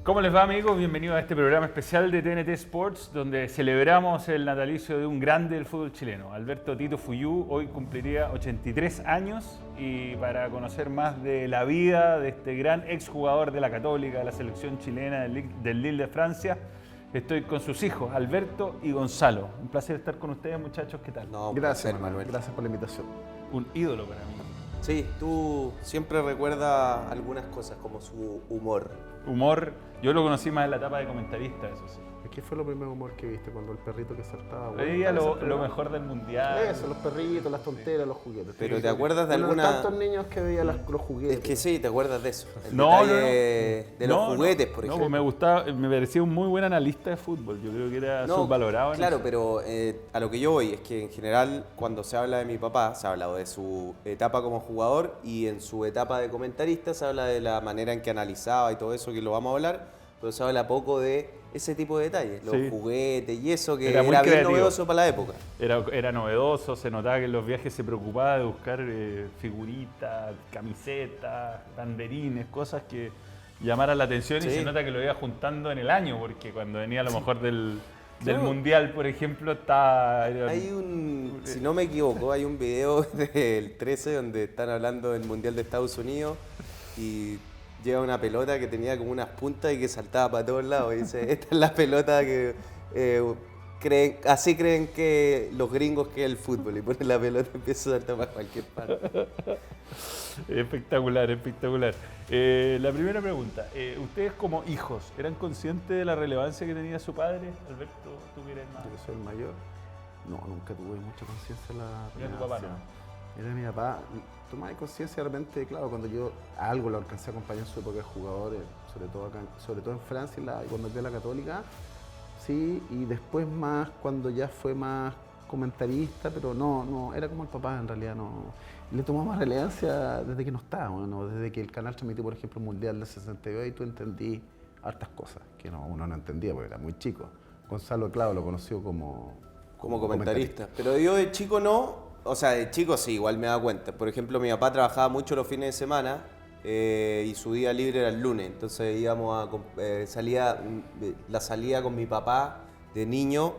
¿Cómo les va, amigos? Bienvenidos a este programa especial de TNT Sports, donde celebramos el natalicio de un grande del fútbol chileno. Alberto Tito Fuyú hoy cumpliría 83 años y para conocer más de la vida de este gran exjugador de la Católica, de la selección chilena del Lille de Francia, estoy con sus hijos, Alberto y Gonzalo. Un placer estar con ustedes, muchachos. ¿Qué tal? No, Gracias, placer, Manuel. Gracias por la invitación. Un ídolo para mí. Sí, tú siempre recuerdas algunas cosas como su humor. Humor, yo lo conocí más en la etapa de comentarista, eso sí. ¿Qué fue lo primer humor que viste cuando el perrito que saltaba? Veía lo mejor del mundial. Eso, los perritos, las tonteras, los juguetes. Pero ¿te acuerdas de Uno alguna...? tantos niños que veía los juguetes. Es que sí, ¿te acuerdas de eso? El No, detalle de los juguetes, por ejemplo. No, me gustaba, me parecía un muy buen analista de fútbol. Yo creo que era subvalorado. Claro, eso. pero a lo que yo voy es que en general cuando se habla de mi papá, se ha hablado de su etapa como jugador y en su etapa de comentarista se habla de la manera en que analizaba y todo eso, que lo vamos a hablar, pero se habla poco de ese tipo de detalles, los juguetes y eso que Era muy bien creativo. novedoso para la época. Era novedoso, se notaba que en los viajes se preocupaba de buscar figuritas, camisetas, banderines, cosas que llamaran la atención y se nota que lo iba juntando en el año, porque cuando venía a lo mejor del Mundial, por ejemplo, Hay si no me equivoco, hay un video del 13 donde están hablando del Mundial de Estados Unidos y lleva una pelota que tenía como unas puntas y que saltaba para todos lados. Y dice, esta es la pelota que así creen que los gringos que es el fútbol. Y ponen la pelota y empieza a saltar para cualquier parte. Espectacular, espectacular. La primera pregunta, ¿ustedes como hijos eran conscientes de la relevancia que tenía su padre? Alberto, tú que eres más. Yo soy el mayor. No, nunca tuve mucha conciencia de la ¿Era tu papá, no? Era mi papá. Tomaba conciencia de repente, claro, cuando yo a algo lo alcancé a acompañar en su época de jugador, sobre todo en Francia, cuando fui a la Católica, sí, y después más cuando ya fue más comentarista, pero no, era como el papá en realidad, no. Le tomó más relevancia desde que no estaba, bueno, desde que el canal transmitió, por ejemplo, el Mundial del 62 y tú entendí hartas cosas que uno no entendía porque era muy chico. Gonzalo, claro, lo conoció como comentarista. Pero yo de chico no. O sea, de chico sí, igual me da cuenta. Por ejemplo, mi papá trabajaba mucho los fines de semana y su día libre era el lunes. Entonces íbamos la salida con mi papá de niño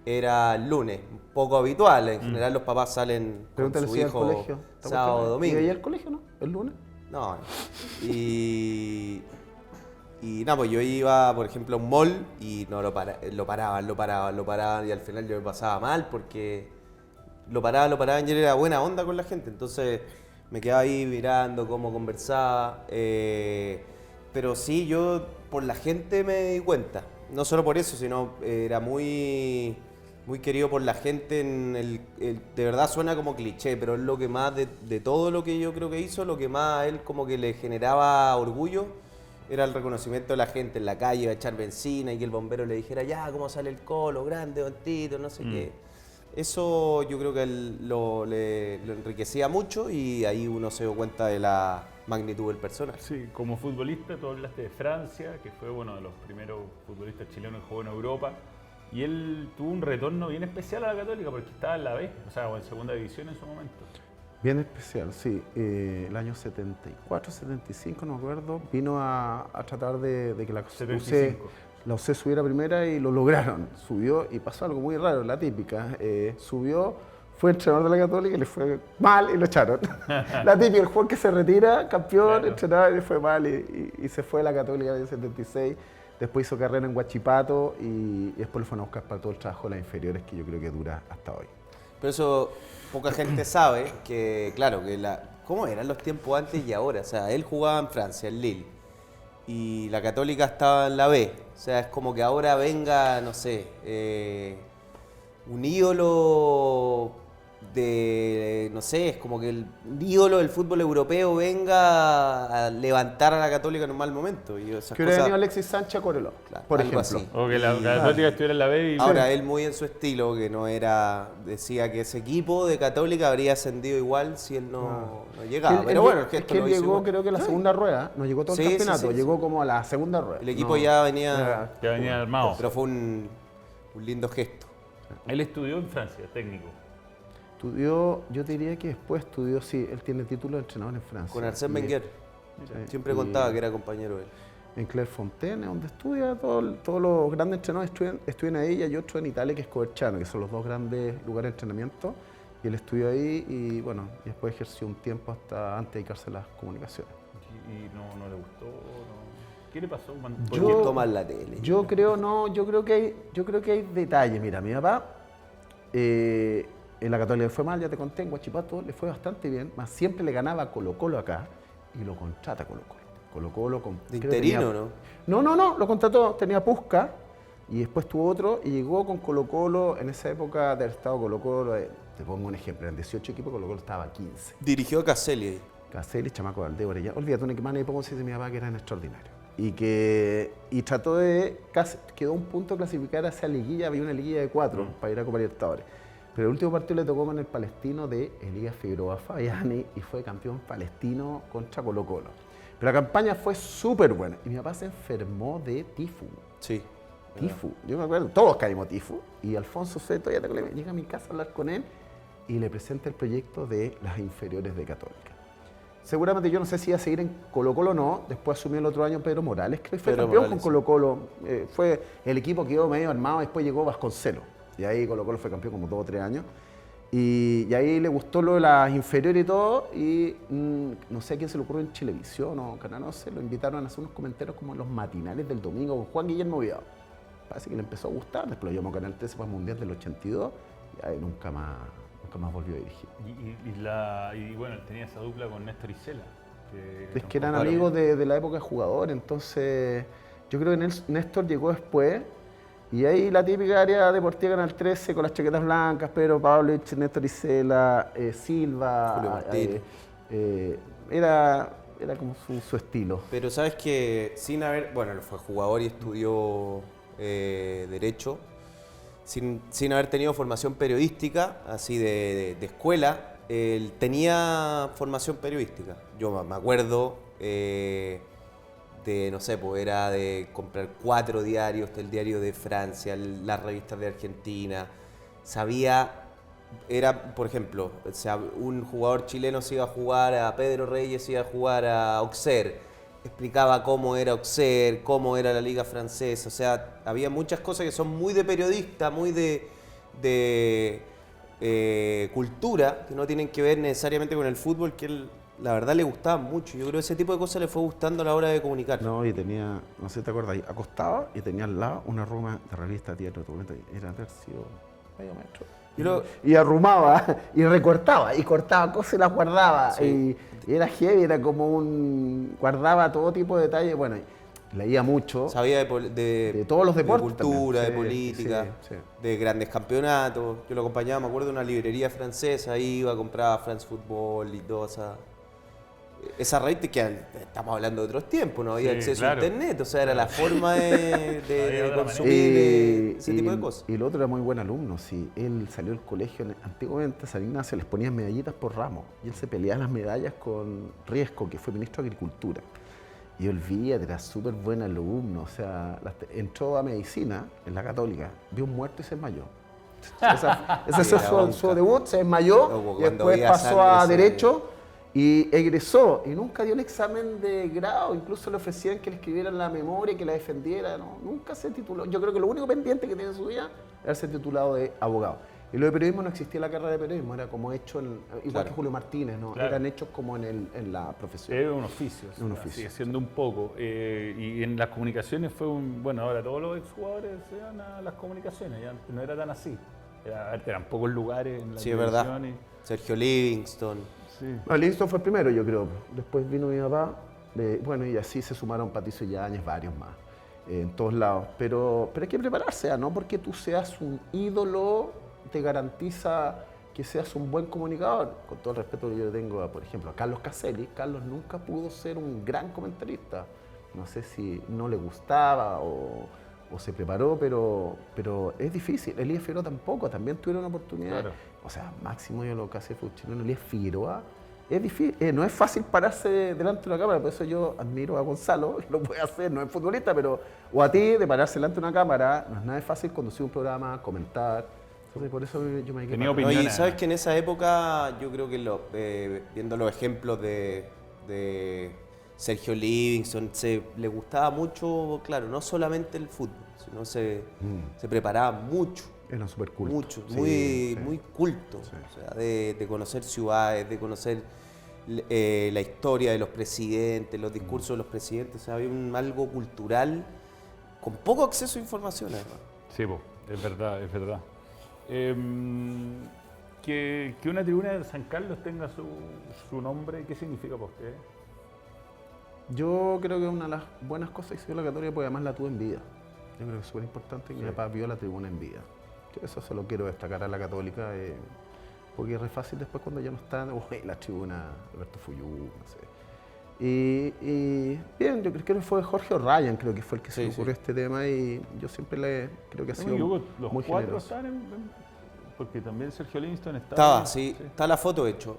era el lunes. Un poco habitual. En general los papás salen con su hijo al colegio. sábado o domingo. ¿Y veía al colegio, no? ¿El lunes? No. Y nada, pues yo iba, por ejemplo, a un mall y no lo paraban y al final yo me pasaba mal porque lo paraban y él era buena onda con la gente, entonces me quedaba ahí mirando cómo conversaba, pero sí, yo por la gente me di cuenta, no solo por eso, sino era muy, muy querido por la gente, de verdad suena como cliché, pero es lo que más de todo lo que yo creo que hizo, lo que más a él como que le generaba orgullo, era el reconocimiento de la gente en la calle, a echar benzina y que el bombero le dijera, ya, ¿cómo sale el colo? Grande, Don Tito, no sé qué. Eso yo creo que lo enriquecía mucho y ahí uno se dio cuenta de la magnitud del personaje. Sí, como futbolista, tú hablaste de Francia, que fue uno de los primeros futbolistas chilenos que jugó en Europa, y él tuvo un retorno bien especial a la Católica porque estaba en la B, o en segunda división en su momento. Bien especial, sí. El año 74, 75, no me acuerdo, vino a tratar de que la UC subiera primera y lo lograron. Subió y pasó algo muy raro, la típica. Subió, fue entrenador de la Católica y le fue mal y lo echaron. La típica, el jugador que se retira, campeón, entrenador y le fue mal y se fue a la Católica en el 76. Después hizo carrera en Huachipato y después lo fueron a buscar para todo el trabajo de las inferiores que yo creo que dura hasta hoy. Pero eso poca gente sabe que, claro, cómo eran los tiempos antes y ahora. O sea, él jugaba en Francia, en Lille, y la Católica estaba en la B. O sea, es como que ahora venga, no sé, un ídolo no sé, es como que el ídolo del fútbol europeo venga a levantar a la Católica en un mal momento. Y esas que hubiera cosas, venido Alexis Sánchez a Coreló, claro, por algo ejemplo. así. O que la Católica estuviera en la B y... Ahora, él muy en su estilo, que no era... Decía que ese equipo de Católica habría ascendido igual si él no llegaba. Pero bueno, el gesto es que él lo hizo llegó, igual. creo que a la segunda rueda, no llegó todo el campeonato, llegó como a la segunda rueda. El equipo ya venía... Ya venía armado. Pero fue un lindo gesto. Él estudió en Francia, técnico. Estudió, yo te diría que después estudió, sí, él tiene título de entrenador en Francia. Con Arsène Wenger. Siempre contaba que era compañero de él. en Clairefontaine, donde estudia todos los grandes entrenadores estudian ahí, y hay otro en Italia que es Coverciano, que son los dos grandes lugares de entrenamiento, y él estudió ahí y bueno, y después ejerció un tiempo hasta antes de dedicarse a las comunicaciones. ¿Y no le gustó? No? ¿Qué le pasó? ¿Por qué tomas la tele? Yo creo que hay detalles. Mira, mi papá en la Católica le fue mal, ya te conté, en Huachipato le fue bastante bien, más siempre le ganaba a Colo-Colo acá y lo contrata Colo-Colo. Colo-Colo ¿De interino, no? No, lo contrató, tenía Pusca y después tuvo otro y llegó con Colo-Colo en esa época de haber estado Colo-Colo, te pongo un ejemplo, en 18 equipos Colo-Colo estaba 15. Dirigió a Caselli ahí. Caselli, Chamaco Valdés, Orellana, olvídate, un equipo de Ponce de mi papá que eran extraordinarios. Y trató de, quedó un punto clasificar hacia liguilla, había una liguilla de 4 para ir a Copa Libertadores. Pero el último partido le tocó con el Palestino de Elías Figueroa Fabiani y fue campeón palestino contra Colo-Colo. Pero la campaña fue súper buena y mi papá se enfermó de tifus. Sí. Tifus, yo me acuerdo, todos caímos tifus. Y Alfonso Seto llega a mi casa a hablar con él y le presenta el proyecto de las inferiores de Católica. Seguramente yo no sé si iba a seguir en Colo-Colo o no, después asumió el otro año Pedro Morales, que fue campeón Morales, con Colo-Colo. Fue el equipo que quedó medio armado, después llegó Vasconcelos. Y ahí Colo-Colo fue campeón como 2 o 3 años. Y ahí le gustó lo de las inferiores y todo, y no sé a quién se le ocurrió en Chilevisión o Canal 11, lo invitaron a hacer unos comentarios como en los matinales del domingo con Juan Guillermo Viado. Parece que le empezó a gustar, después lo llamó Canal 13 para el Mundial del 82, y ahí nunca más volvió a dirigir. Y bueno, él tenía esa dupla con Néstor Isela. Es que eran amigos de la época de jugador, entonces yo creo que Néstor llegó después. Y ahí la típica área deportiva Canal 13 con las chaquetas blancas, Pedro Pavlovich, Néstor Isela, Silva, Julio Martínez. Era como su estilo. Pero sabes que sin haber, bueno, él fue jugador y estudió Derecho, sin haber tenido formación periodística, así de escuela, él tenía formación periodística. Yo me acuerdo no sé, pues era de comprar 4 diarios, el diario de Francia, las revistas de Argentina. Sabía, por ejemplo, o sea, un jugador chileno se iba a jugar a Pedro Reyes, se iba a jugar a Auxerre. Explicaba cómo era Auxerre, cómo era la liga francesa. O sea, había muchas cosas que son muy de periodista, muy de cultura, que no tienen que ver necesariamente con el fútbol, que él, la verdad, le gustaba mucho. Yo creo que ese tipo de cosas le fue gustando a la hora de comunicar. No, y tenía, no sé si te acuerdas, acostaba y tenía al lado una ruma de revista, teatro, documento, era haber sido medio metro. Y arrumaba, y recortaba, y cortaba cosas y las guardaba. Sí. Y era heavy, era como guardaba todo tipo de detalles. Bueno, leía mucho. Sabía de todos los deportes. De cultura, también. De política, sí. De grandes campeonatos. Yo lo acompañaba, me acuerdo, de una librería francesa, ahí iba a comprar France Football y todo esa red que estamos hablando de otros tiempos, no había acceso a internet, o sea, era la forma de consumir ese tipo de cosas. Y el otro era muy buen alumno, sí. Él salió del colegio, antiguamente a San Ignacio les ponían medallitas por ramo, y él se peleaba las medallas con Riesco, que fue ministro de Agricultura. Y olvídate, era súper buen alumno, o sea, entró a medicina en la Católica, vio un muerto y se desmayó. Ese fue su debut, se desmayó, y después pasó a Derecho. Y egresó y nunca dio el examen de grado, incluso le ofrecían que le escribieran la memoria y que la defendiera, no, nunca se tituló. Yo creo que lo único pendiente que tiene en su vida era ser titulado de abogado. Y lo de periodismo no existía la carrera de periodismo, era como hecho, igual que Julio Martínez, ¿no? Claro. Eran hechos como en la profesión. Es un oficio, sigue siendo un poco. Y en las comunicaciones fue bueno, ahora todos los exjugadores se van a las comunicaciones, ya no era tan así. Eran pocos lugares en la televisión. Sí, es verdad. Sergio Livingston. Sí. No, Livingston fue el primero, yo creo. Después vino mi papá, bueno, y así se sumaron Patricio Yáñez, varios más, en todos lados. Pero hay que prepararse, ¿no? Porque tú seas un ídolo, te garantiza que seas un buen comunicador. Con todo el respeto que yo tengo, por ejemplo, a Carlos Caselli. Carlos nunca pudo ser un gran comentarista. No sé si no le gustaba o se preparó, pero es difícil. Elías Figueroa tampoco, también tuvieron una oportunidad. Claro. O sea, máximo yo lo que hace fue chileno, Elías Figueroa. Es difícil, no es fácil pararse delante de una cámara, por eso yo admiro a Gonzalo, lo puede hacer, no es futbolista, pero o a ti de pararse delante de una cámara, no es nada fácil conducir un programa, comentar. Entonces por eso yo me tenía opinión. Y sabes que en esa época yo creo que viendo los ejemplos de Sergio Livingston, le gustaba mucho, claro, no solamente el fútbol, sino se preparaba mucho. Era súper culto. Mucho, Sí, muy culto. Sí. O sea, de conocer ciudades, de conocer la historia de los presidentes, los discursos de los presidentes. O sea, había algo cultural con poco acceso a información, además. Sí, po, es verdad, es verdad. Que una tribuna de San Carlos tenga su nombre, ¿qué significa para usted? Yo creo que una de las buenas cosas que hizo la Católica, porque además la tuve en vida. Yo creo que es súper importante que mi papá vio la tribuna en vida. Yo eso se lo quiero destacar a la Católica, porque es re fácil después cuando ya no están, la tribuna, Alberto Fuyú, no sé. Y bien, yo creo que fue Jorge O'Ryan, creo que fue el que se le ocurrió este tema, y yo siempre creo que ha sido los muy cuatro generoso. estaban porque también Sergio Livingston Estaba, sí, está la foto hecho.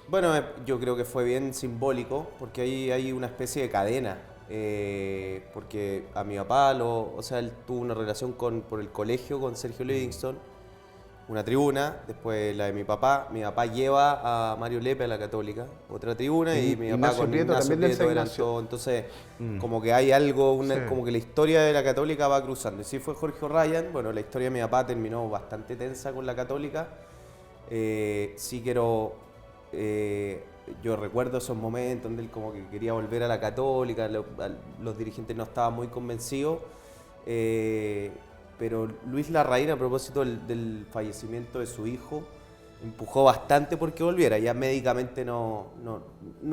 Bueno, yo creo que fue bien simbólico porque ahí hay una especie de cadena. Porque a mi papá, o sea, él tuvo una relación por el colegio con Sergio Livingston, una tribuna, después la de mi papá lleva a Mario Lepe a la Católica, otra tribuna, y mi papá Ignacio con Prieto Ignacio también del Prieto eran Ignacio. todo. Entonces, como que hay algo, Sí. como que la historia de la Católica va cruzando. Y sí fue Jorge O'Ryan, bueno, la historia de mi papá terminó bastante tensa con la Católica. Sí quiero... yo recuerdo esos momentos donde él como que quería volver a la Católica, los dirigentes no estaban muy convencidos, pero Luis Larraín, a propósito del fallecimiento de su hijo, empujó bastante porque volviera. Ya médicamente no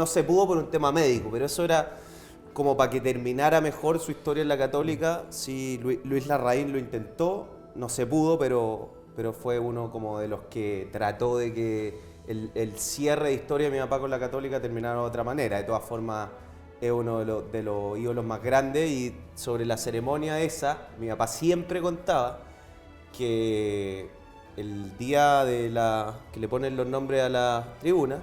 se pudo por un tema médico, pero eso era como para que terminara mejor su historia en la Católica. Sí, Luis Larraín lo intentó, no se pudo, pero fue uno como de los que trató de que el cierre de historia de mi papá con la Católica terminara de otra manera. De todas formas, es uno de los ídolos más grandes, y sobre la ceremonia esa, mi papá siempre contaba que el día que le ponen los nombres a la tribuna,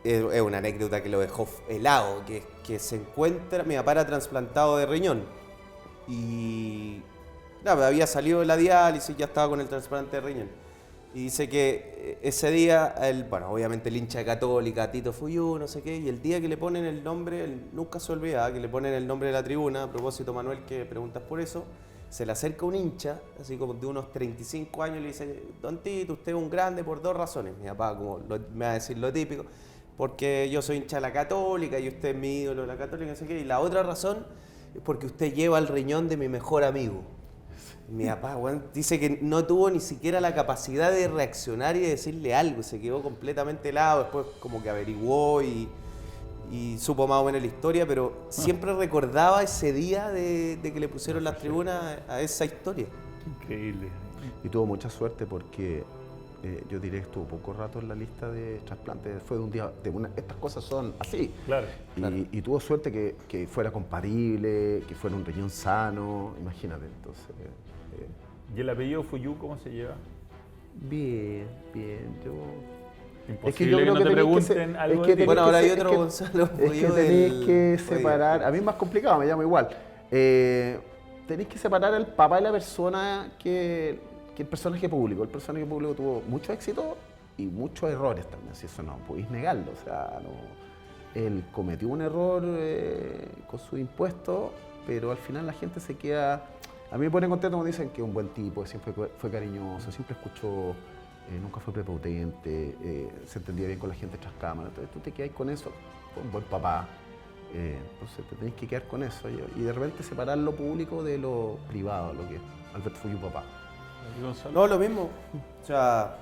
es una anécdota que lo dejó helado, que se encuentra, mi papá era trasplantado de riñón, y nada, había salido de la diálisis, ya estaba con el trasplante de riñón. Y dice que ese día, bueno, obviamente el hincha de Católica, Tito Fuyú, no sé qué, y el día que le ponen el nombre, él nunca se olvidaba, que le ponen el nombre de la tribuna, a propósito, Manuel, que preguntas por eso, se le acerca un hincha, así como de unos 35 años, y le dice: Don Tito, usted es un grande por dos razones. Mi papá me va a decir lo típico, porque yo soy hincha de la Católica y usted es mi ídolo de la Católica, no sé qué, y la otra razón es porque usted lleva el riñón de mi mejor amigo. Mi papá, bueno, dice que no tuvo ni siquiera la capacidad de reaccionar y de decirle algo, se quedó completamente helado, después como que averiguó y supo más o menos la historia, pero siempre recordaba ese día de que le pusieron las tribunas a esa historia. Increíble. Y tuvo mucha suerte porque yo diré que estuvo poco rato en la lista de trasplantes. Fue de un día, estas cosas son así. Claro. Y tuvo suerte que fuera compatible, que fuera un riñón sano, imagínate. Entonces, ¿Y el apellido Fuyú cómo se lleva? bien. Yo Imposible que no te pregunten algo de ti. Bueno, ahora hay otro Gonzalo Es que Fuyú tenéis del- que separar, a mí es más complicado, me llamo igual. Tenéis que separar al papá y la persona que el personaje público. El personaje público tuvo mucho éxito y muchos errores también, si eso no podéis negarlo. O sea, él cometió un error con sus impuestos, pero al final la gente se queda... A mí me pone contento cuando dicen que es un buen tipo, siempre fue cariñoso, siempre escuchó, nunca fue prepotente, se entendía bien con la gente tras cámaras. Entonces tú te quedas con eso, fue un buen papá. Entonces te tenés que quedar con eso y de repente separar lo público de lo privado, lo que es Alberto Fuyú papá. ¿Y Gonzalo? No, lo mismo. O sea,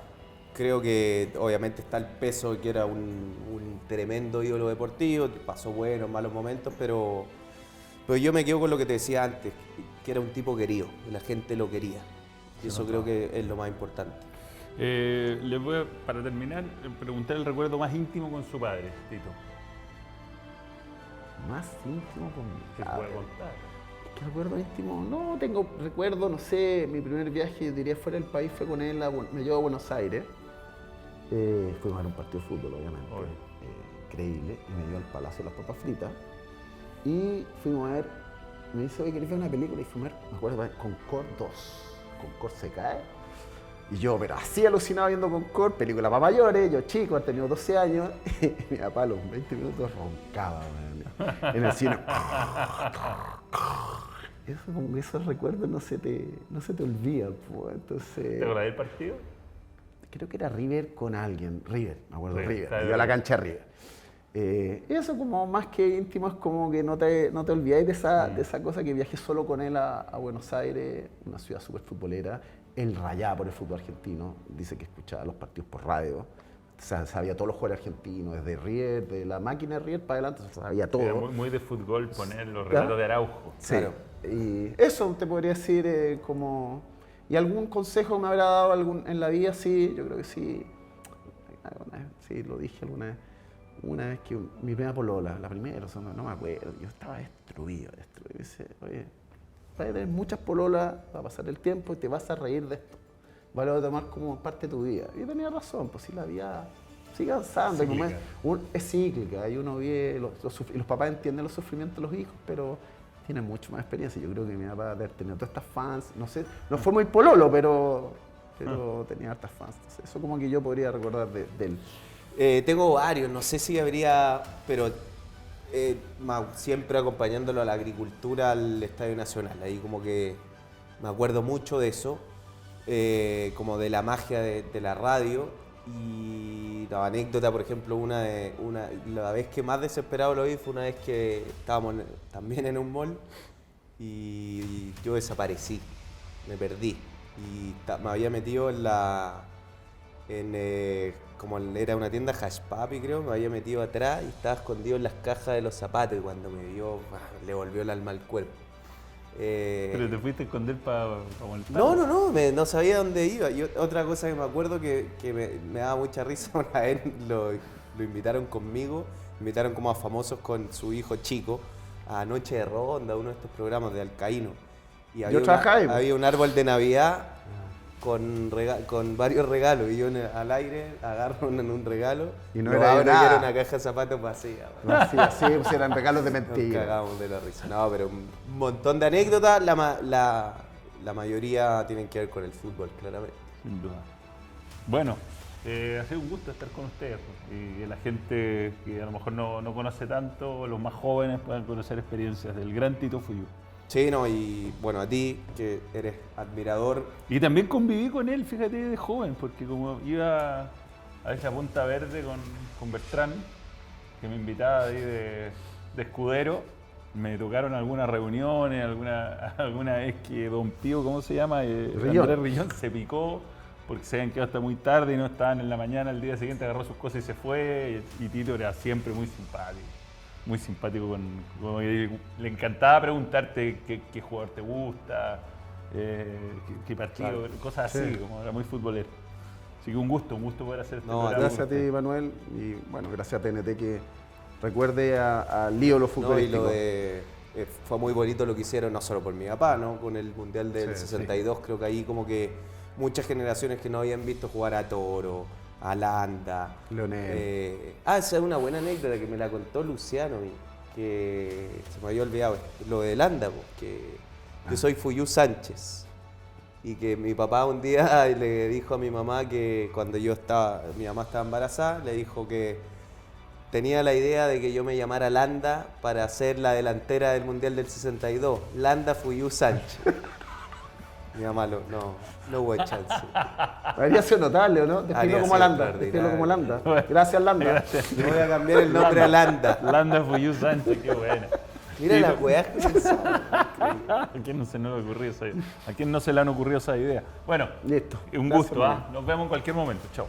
creo que obviamente está el peso de que era un tremendo ídolo deportivo, pasó buenos, malos momentos, pero yo me quedo con lo que te decía antes, que era un tipo querido, y la gente lo quería. Y eso creo que es lo más importante. Les voy a, para terminar, preguntar el recuerdo más íntimo con su padre, Tito. Más íntimo con mi ¿Qué padre. puede contar? ¿Qué recuerdo íntimo? No, tengo recuerdo, no sé, mi primer viaje, yo diría, fuera del país fue con él, me llevó a Buenos Aires. Fuimos a ver un partido de fútbol, obviamente. Increíble. Y me llevó al Palacio de las Papas Fritas. Y fuimos a ver, me dice: oye, ¿querés ver una película? Y fuimos a ver, me acuerdo, Concord 2. Concord se cae. Y yo, pero así alucinado viendo Concord, película para mayores, yo chico, he tenido 12 años, y mi papá a los 20 minutos roncaba, man, en el cine. Esos recuerdos no se te olvidan, pues. Entonces, ¿Te acordás del partido? creo que era River con alguien, me acuerdo, River, River, iba a la cancha de River. Eso como más que íntimo es como que no te olvidáis de esa cosa que viajé solo con él a Buenos Aires, una ciudad súper futbolera. Él rayaba por el fútbol argentino, dice que escuchaba los partidos por radio, o sea, sabía todos los jugadores argentinos, desde River, de la máquina de River para adelante, sabía todo. Era muy de fútbol poner los relatos de Araujo. Sí. Claro. Y eso te podría decir como... ¿Y algún consejo me habrá dado en la vida? Sí, yo creo que sí. Sí, lo dije alguna vez. Una vez que mi primera polola, la primera, o sea, no me acuerdo, yo estaba destruido. Y dice, oye, vas a tener muchas pololas, va a pasar el tiempo y te vas a reír de esto. Vas a tomar como parte de tu vida. Y tenía razón, pues sí, la vida sigue avanzando. Es cíclica, y uno ve, y los papás entienden los sufrimientos de los hijos, pero tienen mucho más experiencia. Yo creo que mi papá debe haber tenido todas estas fans, no sé, no fue muy pololo, pero tenía hartas fans. Entonces, eso como que yo podría recordar de él. Tengo varios, no sé si habría, pero siempre acompañándolo a la agricultura al Estadio Nacional. Ahí como que me acuerdo mucho de eso, como de la magia de la radio. Y la anécdota, por ejemplo, la vez que más desesperado lo vi fue una vez que estábamos también en un mall y yo desaparecí, me perdí. Y me había metido como era una tienda Hash Papi, creo, me había metido atrás y estaba escondido en las cajas de los zapatos y cuando me vio, le volvió el alma al cuerpo. ¿Pero te fuiste a esconder para molestar? No sabía dónde iba. Y otra cosa que me acuerdo que me daba mucha risa, una vez lo invitaron conmigo, invitaron como a famosos con su hijo chico a Noche de Ronda, uno de estos programas de Alcaíno. Y había un árbol de Navidad con varios regalos y yo al aire agarro un regalo y no era nada. Y era una caja de zapatos vacía. Sí, pues eran regalos de mentira. Nos cagamos de la risa. No, pero un montón de anécdotas, la mayoría tienen que ver con el fútbol, claramente. Sin duda. Bueno, ha sido un gusto estar con ustedes y que la gente que a lo mejor no conoce tanto, los más jóvenes puedan conocer experiencias del gran Tito Fuyú. Sí, no, y bueno, a ti, que eres admirador. Y también conviví con él, fíjate, de joven, porque como iba a esa Punta Verde con Bertrán, que me invitaba ahí de escudero, me tocaron algunas reuniones, alguna vez que Don Pío, ¿cómo se llama? Andrés Rillón se picó porque se habían quedado hasta muy tarde y no estaban en la mañana, el día siguiente agarró sus cosas y se fue, y Tito era siempre muy simpático. Muy simpático, le encantaba preguntarte qué jugador te gusta, qué partido, claro. Cosas así, como era muy futbolero. Así que un gusto poder hacer este programa. Gracias a ti, Manuel, y bueno, gracias a TNT que recuerde al ídolo futbolístico. Fue muy bonito lo que hicieron, no solo por mi papá, ¿no? Con el Mundial del 62, creo que ahí como que muchas generaciones que no habían visto jugar a Toro, a Landa. Leonel. Esa es una buena anécdota que me la contó Luciano, que se me había olvidado, lo de Landa, que yo soy Fuyú Sánchez. Y que mi papá un día le dijo a mi mamá que cuando mi mamá estaba embarazada, le dijo que tenía la idea de que yo me llamara Landa para ser la delantera del Mundial del 62. Landa Fuyú Sánchez. Mi mamá no hubo chance. Habría sido notable, ¿o no? Despilo como Landa. Gracias, Landa. Gracias. Le voy a cambiar el nombre a Landa. Landa Fuyú Sánchez, qué buena. Mira las weas que se ¿A quién no se le ocurrió esa idea? ¿A quién no se le han ocurrido esa idea? Bueno, listo. Un gusto, Nos vemos en cualquier momento. Chao.